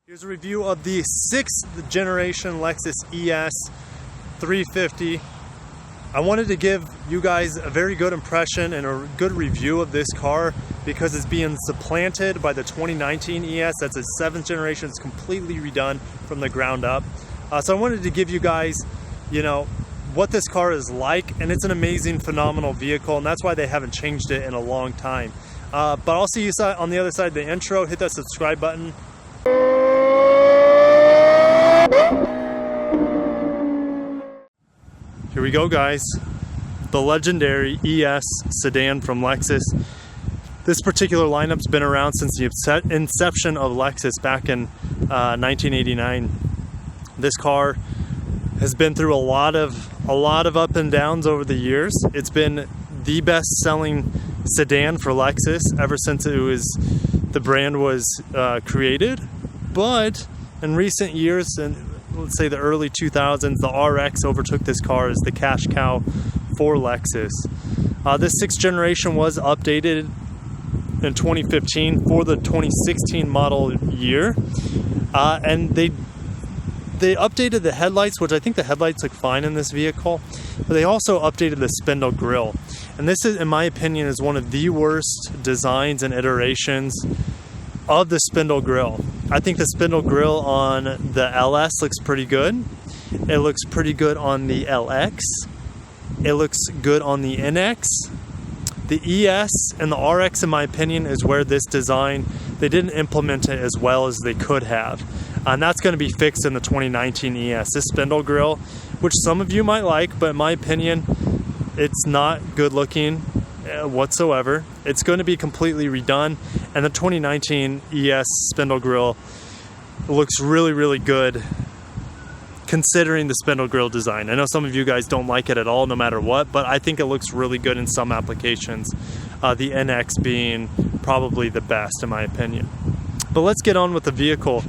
Here's a review of the 6th generation Lexus ES 350. I wanted to give you guys a very good impression and a good review of this car because it's being supplanted by the 2019 ES. That's a 7th generation. It's completely redone from the ground up. So I wanted to give you guys, what this car is like, and it's an amazing, phenomenal vehicle, and that's why they haven't changed it in a long time. But I'll see you on the other side of the intro. Hit that subscribe button. Here we go, guys. The legendary ES sedan from Lexus. This particular lineup's been around since the inception of Lexus back in 1989. This car has been through a lot of up and downs over the years. It's been the best-selling sedan for Lexus ever since the brand was created. But in recent years, and let's say the early 2000s, the RX overtook this car as the cash cow for Lexus. This 6th generation was updated in 2015 for the 2016 model year, and they updated the headlights, which I think the headlights look fine in this vehicle, but they also updated the Spindle Grille. And this is, in my opinion, is one of the worst designs and iterations of the Spindle Grille. I think the Spindle Grille on the LS looks pretty good. It looks pretty good on the LX. It looks good on the NX. The ES and the RX, in my opinion, is where this design, they didn't implement it as well as they could have. And that's going to be fixed in the 2019 ES. This Spindle Grille, which some of you might like, but in my opinion, it's not good looking whatsoever. It's going to be completely redone, and the 2019 ES Spindle Grille looks really, really good considering the Spindle Grille design. I know some of you guys don't like it at all, no matter what, but I think it looks really good in some applications, the NX being probably the best in my opinion. But let's get on with the vehicle.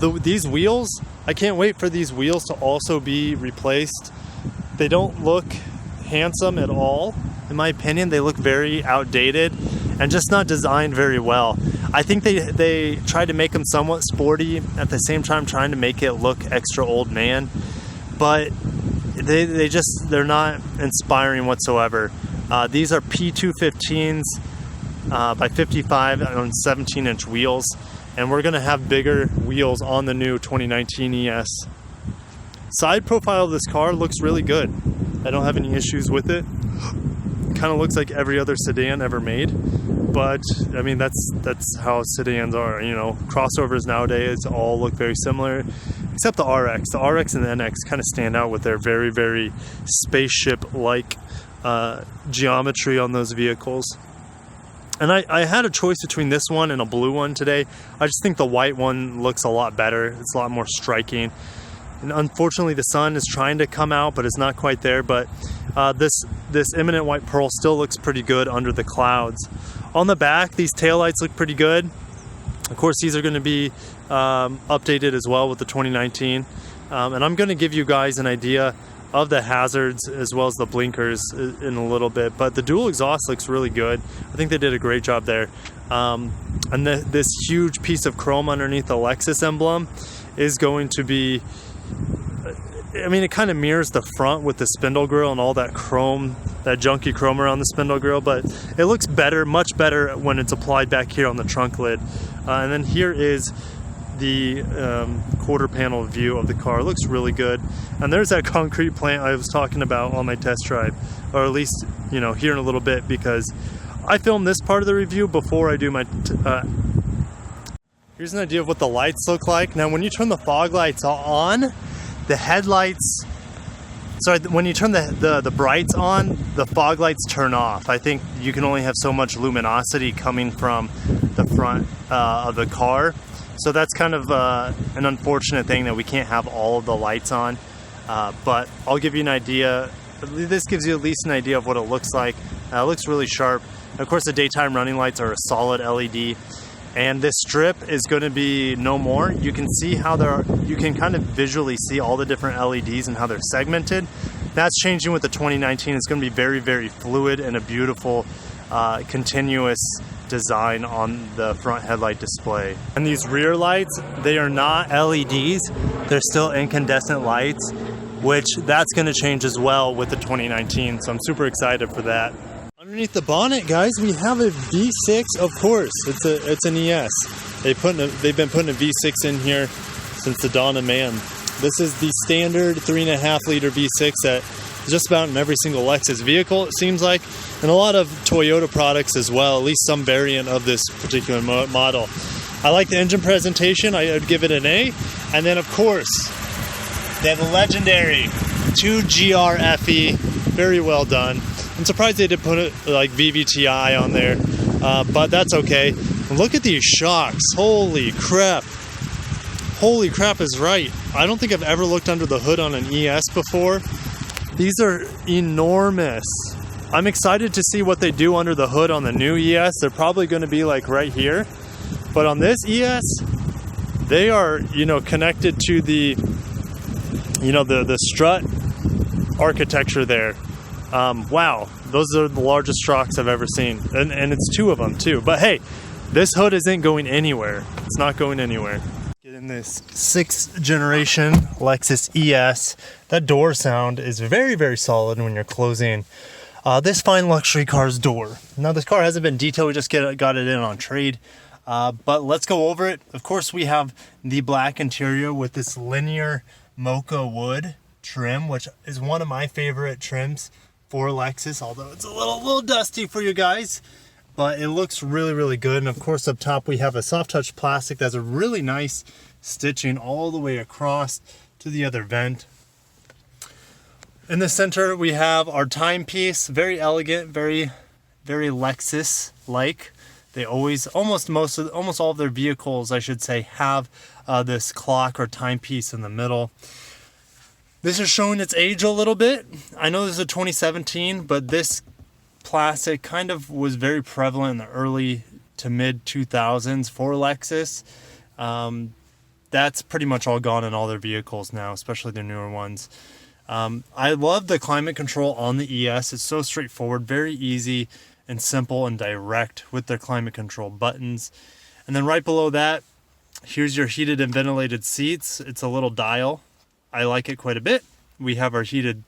These wheels, I can't wait for these wheels to also be replaced. They don't look handsome at all. In my opinion, they look very outdated and just not designed very well. I think they tried to make them somewhat sporty, at the same time trying to make it look extra old man, but they're not inspiring whatsoever. These are P215s by 55 on 17-inch wheels, and we're gonna have bigger wheels on the new 2019 ES. Side profile of this car looks really good. I don't have any issues with it. Kind of looks like every other sedan ever made, but I mean that's how sedans are. Crossovers nowadays all look very similar, except the RX. The RX and the NX kind of stand out with their very, very spaceship-like geometry on those vehicles. And I had a choice between this one and a blue one today. I just think the white one looks a lot better. It's a lot more striking. And unfortunately, the sun is trying to come out, but it's not quite there. But this imminent white pearl still looks pretty good under the clouds. On the back, these taillights look pretty good. Of course, these are going to be updated as well with the 2019. And I'm going to give you guys an idea of the hazards as well as the blinkers in a little bit. But the dual exhaust looks really good. I think they did a great job there. And this huge piece of chrome underneath the Lexus emblem is going to be, I mean, it kind of mirrors the front with the Spindle Grille and all that chrome, that junky chrome around the Spindle Grille, but it looks better, much better when it's applied back here on the trunk lid. And then here is the quarter panel view of the car. It looks really good. And there's that concrete plant I was talking about on my test drive, or at least, here in a little bit, because I filmed this part of the review before I do my here's an idea of what the lights look like. Now, when you turn the fog lights on, the headlights, when you turn the brights on, the fog lights turn off. I think you can only have so much luminosity coming from the front of the car. So that's kind of an unfortunate thing that we can't have all of the lights on. But I'll give you an idea. This gives you at least an idea of what it looks like. It looks really sharp. And of course, the daytime running lights are a solid LED. And this strip is going to be no more. You can see how you can kind of visually see all the different LEDs and how they're segmented. That's changing with the 2019. It's going to be very, very fluid and a beautiful, continuous design on the front headlight display. And these rear lights, they are not LEDs, they're still incandescent lights, which that's going to change as well with the 2019, so I'm super excited for that. Underneath the bonnet, guys, we have a V6, of course. It's an ES. They've been putting a V6 in here since the dawn of man. This is the standard 3.5 liter V6 that is just about in every single Lexus vehicle, it seems like, and a lot of Toyota products as well, at least some variant of this particular model. I like the engine presentation. I would give it an A. And then, of course, they have the legendary 2GR FE. Very well done. I'm surprised they did put it like VVTi on there, but that's okay. And look at these shocks. Holy crap. Holy crap is right. I don't think I've ever looked under the hood on an ES before. These are enormous. I'm excited to see what they do under the hood on the new ES. They're probably going to be like right here. But on this ES, they are, connected to the, the strut architecture there. Wow, those are the largest shocks I've ever seen. And it's two of them too. But hey, this hood isn't going anywhere. It's not going anywhere. Get in this 6th generation Lexus ES. That door sound is very, very solid when you're closing this fine luxury car's door. Now this car hasn't been detailed, we just got it in on trade. But let's go over it. Of course, we have the black interior with this linear mocha wood trim, which is one of my favorite trims for Lexus, although it's a little dusty for you guys, but it looks really, really good. And of course, up top, we have a soft touch plastic that's a really nice stitching all the way across to the other vent. In the center, we have our timepiece, very elegant, very, very Lexus-like. They always, almost all of their vehicles, I should say, have this clock or timepiece in the middle. This is showing its age a little bit. I know this is a 2017, but this plastic kind of was very prevalent in the early to mid 2000s for Lexus. That's pretty much all gone in all their vehicles now, especially their newer ones. I love the climate control on the ES. It's so straightforward, very easy and simple and direct with their climate control buttons. And then right below that, here's your heated and ventilated seats. It's a little dial. I like it quite a bit. We have our heated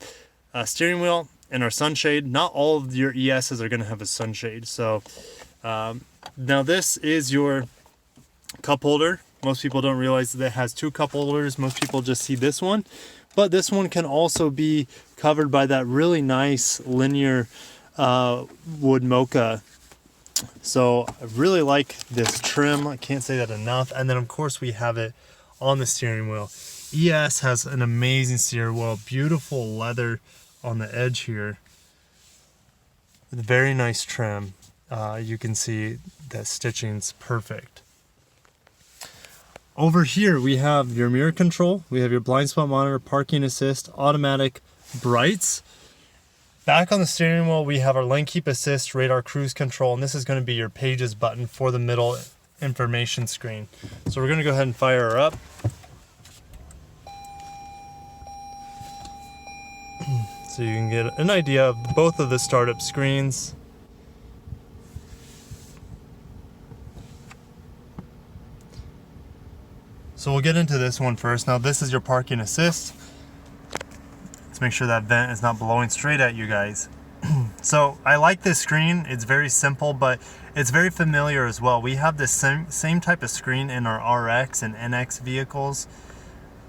steering wheel and our sunshade. Not all of your ESs are going to have a sunshade. So now this is your cup holder. Most people don't realize that it has 2 cup holders. Most people just see this one. But this one can also be covered by that really nice linear wood mocha. So I really like this trim. I can't say that enough. And then of course we have it on the steering wheel. ES has an amazing steering wheel, beautiful leather on the edge here. Very nice trim. You can see that stitching's perfect. Over here we have your mirror control, we have your blind spot monitor, parking assist, automatic brights. Back on the steering wheel we have our lane keep assist, radar cruise control, and this is going to be your pages button for the middle information screen. So we're going to go ahead and fire her up. So you can get an idea of both of the startup screens. So we'll get into this one first. Now this is your parking assist. Let's make sure that vent is not blowing straight at you guys. So I like this screen. It's very simple, but it's very familiar as well. We have this same type of screen in our RX and NX vehicles.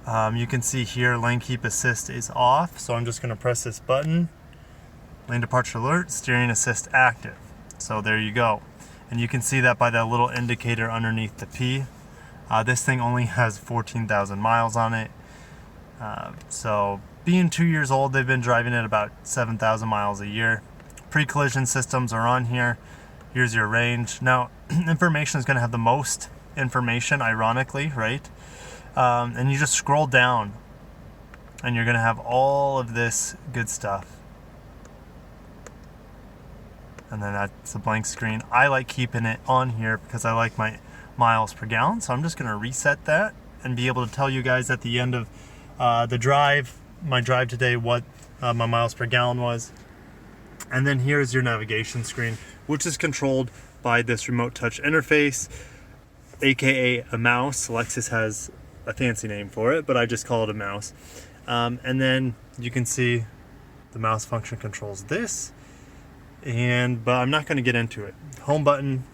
You can see here lane keep assist is off, so I'm just going to press this button. Lane departure alert, steering assist active. So there you go. And you can see that by that little indicator underneath the P. This thing only has 14,000 miles on it. So being 2 years old, they've been driving at about 7,000 miles a year. Pre-collision systems are on here. Here's your range. Now, information is going to have the most information, ironically, right? And you just scroll down and you're going to have all of this good stuff. And then that's a blank screen. I like keeping it on here because I like my miles per gallon. So I'm just going to reset that and be able to tell you guys at the end of my drive today, what my miles per gallon was. And then here's your navigation screen, which is controlled by this remote touch interface, aka a mouse. Lexus has a fancy name for it, but I just call it a mouse. And then you can see the mouse function controls this, but I'm not going to get into it. Home button,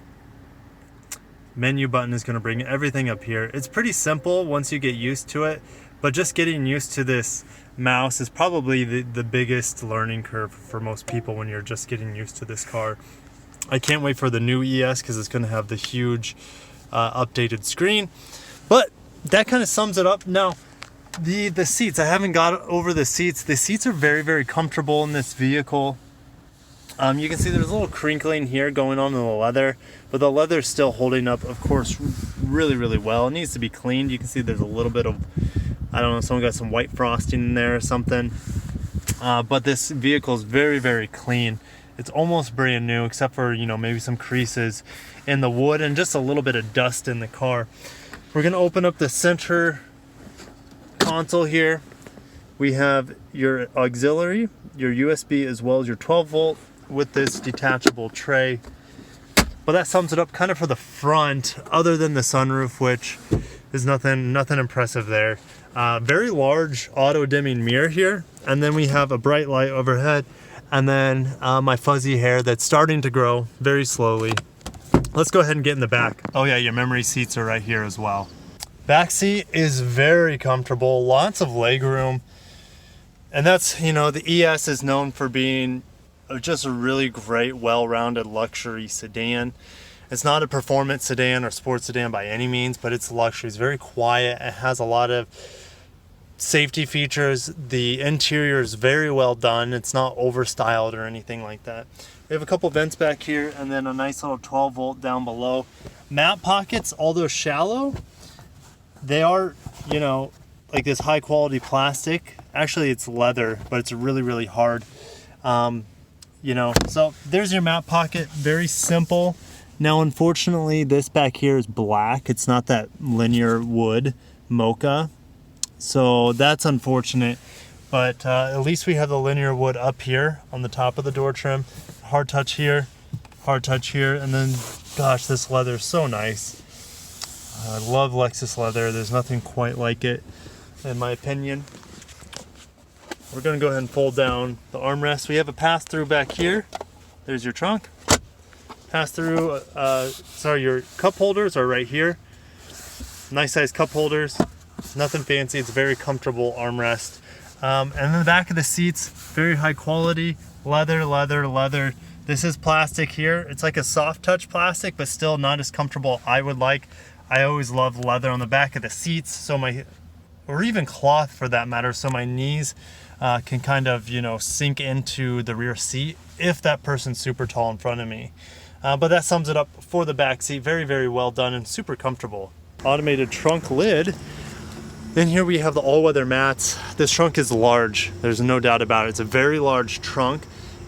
menu button is going to bring everything up here. It's pretty simple once you get used to it, but just getting used to this mouse is probably the biggest learning curve for most people when you're just getting used to this car. I can't wait for the new ES because it's going to have the huge updated screen. But that kind of sums it up. Now, the seats, I haven't got over the seats. The seats are very, very comfortable in this vehicle. You can see there's a little crinkling here going on in the leather, but the leather is still holding up, of course, really, really well. It needs to be cleaned. You can see there's a little bit of, I don't know, someone got some white frosting in there or something. But this vehicle is very, very clean. It's almost brand new, except for, you know, maybe some creases in the wood and just a little bit of dust in the car. We're gonna open up the center console here. We have your auxiliary, your USB, as well as your 12 volt with this detachable tray. But that sums it up kind of for the front, other than the sunroof, which is nothing impressive there. Very large auto dimming mirror here, and then we have a bright light overhead, and then my fuzzy hair that's starting to grow very slowly. Let's go ahead and get in the back. Oh yeah, your memory seats are right here as well. Back seat is very comfortable, lots of leg room. And that's, you know, the ES is known for being just a really great, well-rounded luxury sedan. It's not a performance sedan or sports sedan by any means, but it's luxury. It's very quiet. It has a lot of safety features. The interior is very well done. It's not overstyled or anything like that. We have a couple vents back here and then a nice little 12 volt down below. Map pockets, although shallow, they are, you know, like this high quality plastic. Actually, it's leather, but it's really, really hard. You know, so there's your map pocket, very simple. Now, unfortunately, this back here is black. It's not that linear wood mocha. So that's unfortunate, but at least we have the linear wood up here on the top of the door trim. Hard touch here, and then, gosh, this leather is so nice. I love Lexus leather. There's nothing quite like it, in my opinion. We're gonna go ahead and fold down the armrest. We have a pass-through back here. There's your trunk. Pass-through, your cup holders are right here. Nice size cup holders. Nothing fancy, it's a very comfortable armrest. And then the back of the seats, very high quality, leather. This is plastic here. It's like a soft touch plastic, but still not as comfortable I would like. I always love leather on the back of the seats, or even cloth for that matter, so my knees can kind of, you know, sink into the rear seat if that person's super tall in front of me. But that sums it up for the back seat. Very, very well done and super comfortable. Automated trunk lid. Then here we have the all-weather mats. This trunk is large, there's no doubt about it. It's a very large trunk.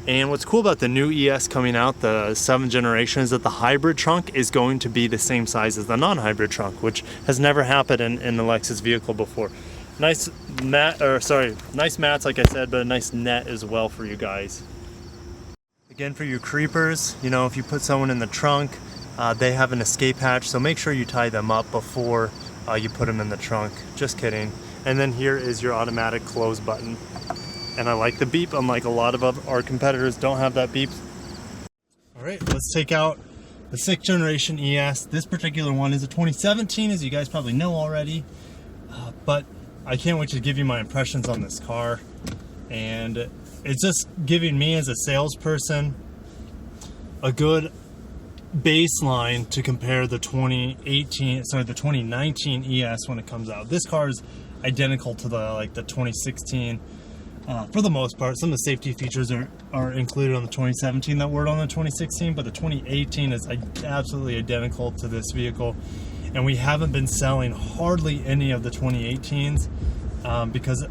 And what's cool about the new ES coming out, the 7th generation, is that the hybrid trunk is going to be the same size as the non-hybrid trunk, which has never happened in the Lexus vehicle before. Nice mats, like I said, but a nice net as well for you guys. Again, for you creepers, you know, if you put someone in the trunk, they have an escape hatch, so make sure you tie them up before you put them in the trunk. Just kidding. And then here is your automatic close button. And I like the beep, unlike a lot of our competitors don't have that beep. All right, let's take out the 6th generation ES. This particular one is a 2017, as you guys probably know already. But I can't wait to give you my impressions on this car. And it's just giving me as a salesperson a good baseline to compare the 2019 ES when it comes out. This car is identical to the 2016. For the most part. Some of the safety features are included on the 2017 that weren't on the 2016, but the 2018 is absolutely identical to this vehicle. And we haven't been selling hardly any of the 2018s because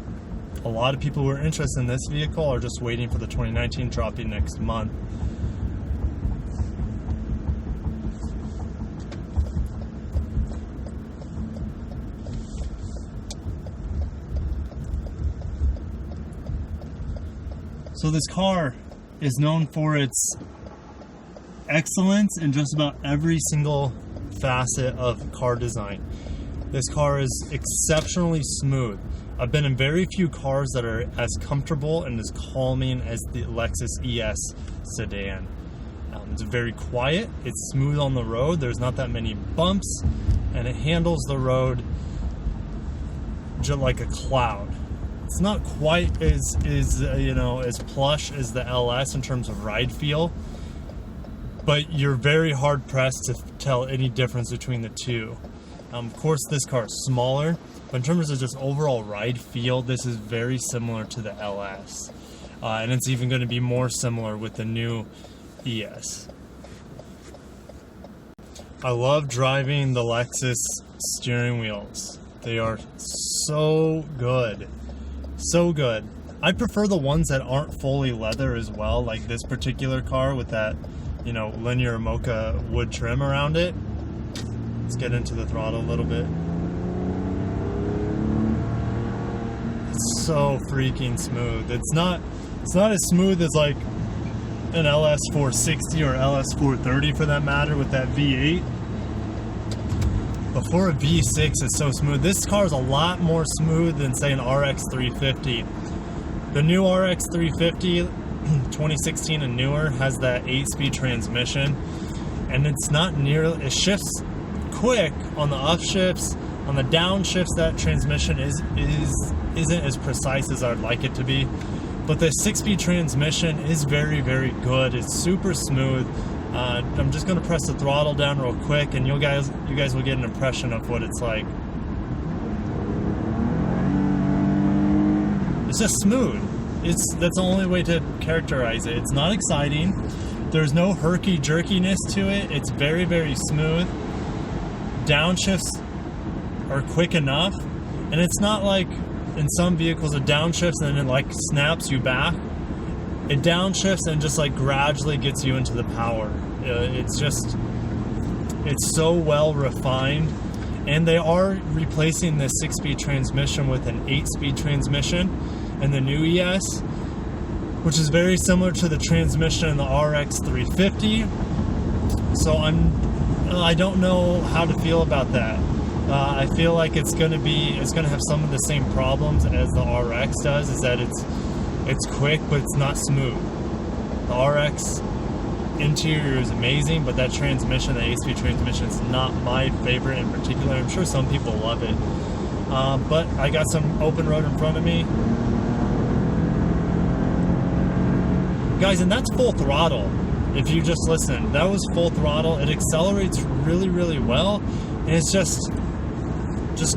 a lot of people who are interested in this vehicle are just waiting for the 2019 dropping next month. So this car is known for its excellence in just about every single facet of car design. This car is exceptionally smooth. I've been in very few cars that are as comfortable and as calming as the Lexus ES sedan. It's very quiet, it's smooth on the road, there's not that many bumps, and it handles the road just like a cloud. It's not quite as plush as the LS in terms of ride feel, but you're very hard pressed to tell any difference between the two. Of course, this car is smaller, but in terms of just overall ride feel, this is very similar to the LS. And it's even going to be more similar with the new ES. I love driving the Lexus steering wheels. They are so good. So good. I prefer the ones that aren't fully leather as well, like this particular car with that, linear mocha wood trim around it. Let's get into the throttle a little bit. It's so freaking smooth. It's not as smooth as like an LS 460 or LS 430 for that matter with that V8. But for a V6, it's so smooth. This car is a lot more smooth than, say, an RX 350. The new RX 350, 2016 and newer, has that 8-speed transmission, and it's not nearly. It shifts quick on the upshifts. On the downshifts, that transmission isn't as precise as I'd like it to be. But the 6-speed transmission is very, very good. It's super smooth. I'm just going to press the throttle down real quick, and you guys will get an impression of what it's like. It's just smooth. That's the only way to characterize it. It's not exciting. There's no herky-jerkiness to it. It's very, very smooth. Downshifts are quick enough, and it's not like in some vehicles it downshifts and then it like snaps you back. It downshifts and just like gradually gets you into the power. It's so well refined, and they are replacing the 6-speed transmission with an 8-speed transmission in the new ES, which is very similar to the transmission in the RX 350. So I don't know how to feel about that. I feel like it's gonna have some of the same problems as the RX does, is that it's quick, but it's not smooth. The RX interior is amazing, but that transmission, the 8-speed transmission, is not my favorite in particular. I'm sure some people love it. But I got some open road in front of me. Guys, and that's full throttle. If you just listen, that was full throttle. It accelerates really, really well, and it's just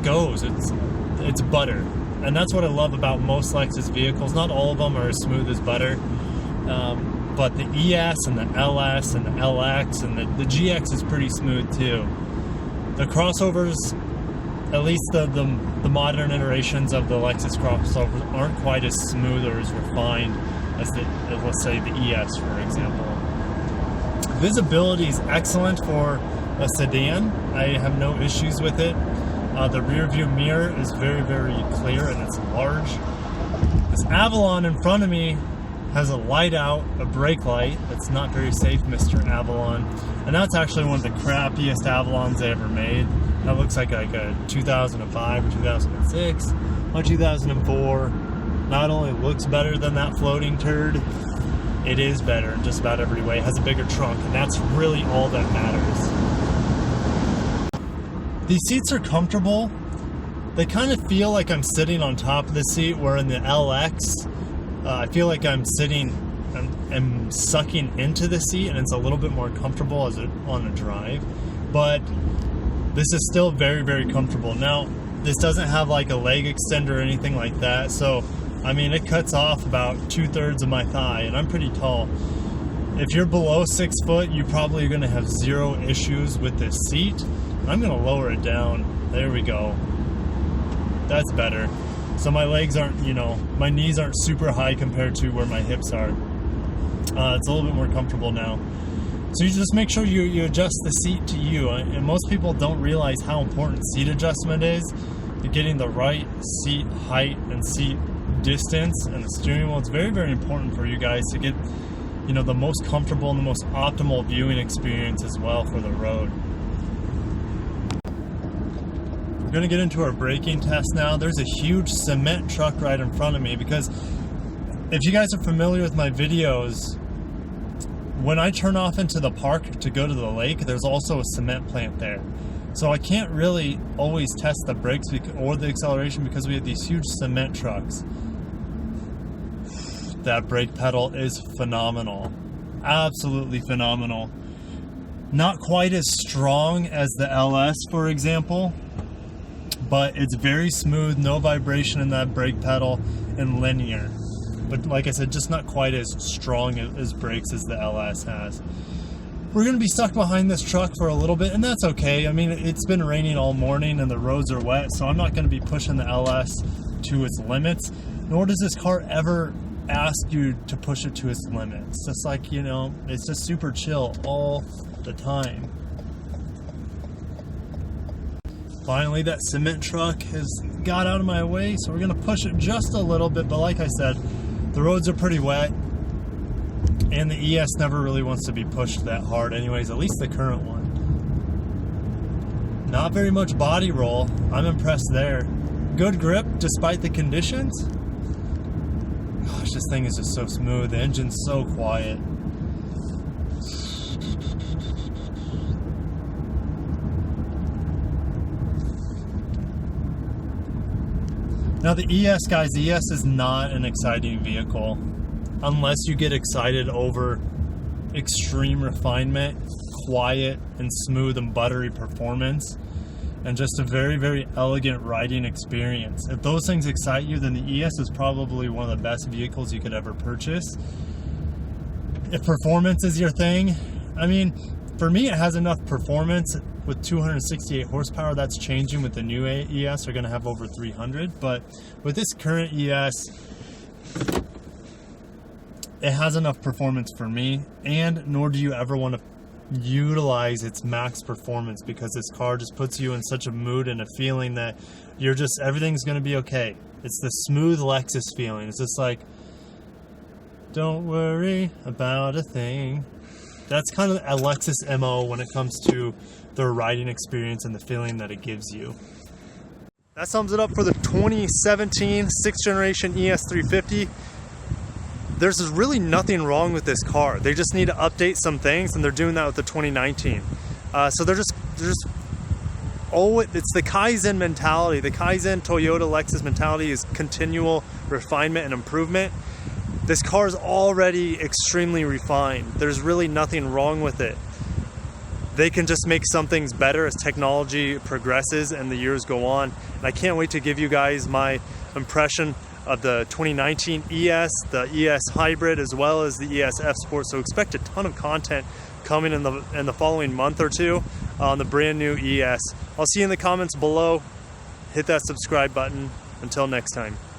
goes. It's butter. And that's what I love about most Lexus vehicles. Not all of them are as smooth as butter, but the ES and the LS and the LX and the GX is pretty smooth too. The crossovers, at least the modern iterations of the Lexus crossovers, aren't quite as smooth or as refined as let's say the ES, for example. Visibility is excellent for a sedan. I have no issues with it. The rear view mirror is very, very clear, and it's large. This Avalon in front of me has a light out, a brake light. That's not very safe, Mr. Avalon. And that's actually one of the crappiest Avalons they ever made. That looks like a 2005 or 2006. My 2004 not only looks better than that floating turd, it is better in just about every way. It has a bigger trunk, and that's really all that matters. These seats are comfortable. They kind of feel like I'm sitting on top of the seat, where in the LX, I feel like I'm sitting and sucking into the seat, and it's a little bit more comfortable on a drive. But this is still very, very comfortable. Now, this doesn't have like a leg extender or anything like that, so I mean, it cuts off about 2/3 of my thigh, and I'm pretty tall. If you're below 6 foot, you probably are going to have zero issues with this seat. I'm going to lower it down. There we go. That's better. So my legs aren't, my knees aren't super high compared to where my hips are. It's a little bit more comfortable now. So you just make sure you adjust the seat to you. And most people don't realize how important seat adjustment is. You're getting the right seat height and seat distance and the steering wheel. It's very, very important for you guys to get you know, the most comfortable and the most optimal viewing experience as well for the road. We're gonna get into our braking test now. There's a huge cement truck right in front of me, because if you guys are familiar with my videos, when I turn off into the park to go to the lake, there's also a cement plant there. So I can't really always test the brakes or the acceleration because we have these huge cement trucks. That brake pedal is phenomenal. Absolutely phenomenal. Not quite as strong as the LS, for example, but it's very smooth, no vibration in that brake pedal, and linear. But like I said, just not quite as strong as brakes as the LS has. We're going to be stuck behind this truck for a little bit, and that's okay. I mean, it's been raining all morning and the roads are wet, so I'm not going to be pushing the LS to its limits, nor does this car ever ask you to push it to its limits. Just like, you know, it's just super chill all the time. Finally, that cement truck has got out of my way, so we're going to push it just a little bit, but like I said, the roads are pretty wet, and the ES never really wants to be pushed that hard anyways, at least the current one. Not very much body roll. I'm impressed there. Good grip despite the conditions. Gosh, this thing is just so smooth. The engine's so quiet. Now the ES, guys, the ES is not an exciting vehicle unless you get excited over extreme refinement, quiet and smooth and buttery performance, and just a very, very elegant riding experience. If those things excite you, then the ES is probably one of the best vehicles you could ever purchase. If performance is your thing, I mean, for me it has enough performance. With 268 horsepower, that's changing with the new ES. They're going to have over 300, but with this current ES, it has enough performance for me, and nor do you ever want to utilize its max performance, because this car just puts you in such a mood and a feeling that you're just, everything's going to be okay. It's the smooth Lexus feeling. It's just like, don't worry about a thing. That's kind of a Lexus MO when it comes to their riding experience and the feeling that it gives you. That sums it up for the 2017 6th generation ES350. There's really nothing wrong with this car. They just need to update some things, and they're doing that with the 2019. So it's the Kaizen mentality. The Kaizen Toyota Lexus mentality is continual refinement and improvement. This car is already extremely refined. There's really nothing wrong with it. They can just make some things better as technology progresses and the years go on. And I can't wait to give you guys my impression of the 2019 ES, the ES Hybrid, as well as the ES F Sport. So expect a ton of content coming in the following month or two on the brand new ES. I'll see you in the comments below. Hit that subscribe button. Until next time.